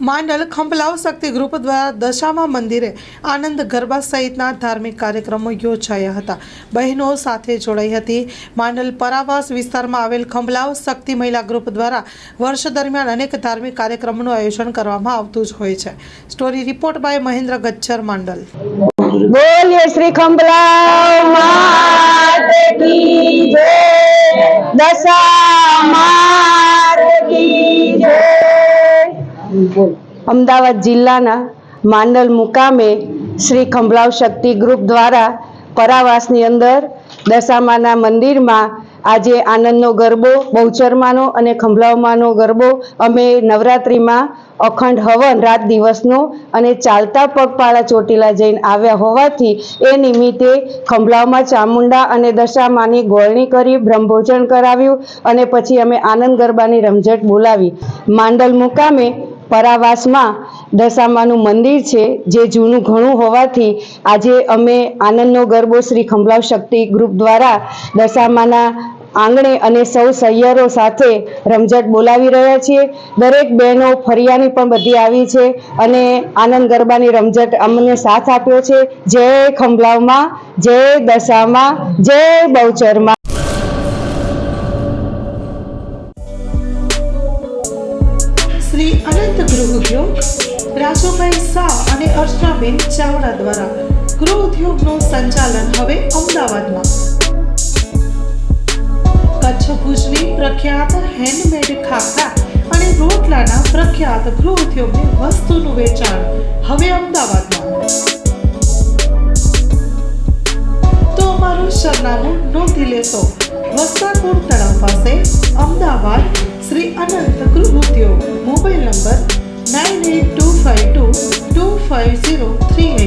માંડલ ખંભલાવ શક્તિ group દ્વારા દશામા મંદિરે આનંદ ગરબા સહિતના ધાર્મિક કાર્યક્રમો યોજાયા હતા. બહેનો સાથે જોડાઈ હતી. માંડલ પરાવાસ વિસ્તારમાં આવેલ ખંભલાવ શક્તિ મહિલા ગ્રુપ દ્વારા વર્ષ દરમિયાન અનેક ધાર્મિક કાર્યક્રમોનું આયોજન કરવામાં આવતું જ હોય છે. Story report by Mahendra Gachchhar, Mandal. बोलिए श्री खंभलाव मात की जय, दशा मात की जय। अमदावाद जिल्लाना માંડલ મુકામે શ્રી ખંભલાવ શક્તિ ગ્રુપ દ્વારા પરાવાસની અંદર દશામાના મંદિરમાં આજે આનંદનો ગરબો, બહુચરમાનો અને ખંભલાવમાંનો ગરબો અમે નવરાત્રિમાં અખંડ હવન રાત દિવસનો અને ચાલતા પગપાળા ચોટીલા જઈને આવ્યા હોવાથી એ નિમિત્તે ખંભલાવમાં ચામુંડા અને દશામાની ગોળણી કરી, બ્રહ્મભોજન કરાવ્યું અને પછી અમે આનંદ ગરબાની રમઝટ બોલાવી. માંડલ મુકામે પરાવાસમાં દશામાનું મંદિર છે, જે જૂનું ઘણું હોવાથી આજે અમે આનંદનો ગરબો શ્રી ખંભલાવ શક્તિ ગ્રુપ દ્વારા દશામાના આંગણે અને સૌ સહિયરો સાથે રમઝટ બોલાવી રહ્યા છીએ. દરેક બહેનો ફરિયાની પણ બધી આવી છે અને આનંદ ગરબાની રમઝટ અમને સાથ આપ્યો છે. જય ખંભલાવમાં, જય દશામાં, જય બહુચરમાં. શ્રી અનંત ગૃહ ઉદ્યોગ રાજુભાઈ શાહ અને અર્ચનાબેન ચાવડા દ્વારા ગૃહ ઉદ્યોગનું સંચાલન હવે અમદાવાદમાં. કચ્છ ભુજની પ્રખ્યાત હેન્ડમેડ ખાખરા અને રોટલાના પ્રખ્યાત ગૃહ ઉદ્યોગની વસ્તુનું વેચાણ હવે અમદાવાદમાં. તો અમારું સરનામું નોંધી લેશો. વસ્તારપુર તળાવ પાસે, અમદાવાદ, શ્રી અનંત ગૃહ ઉદ્યોગ. Mobile number 9825225038.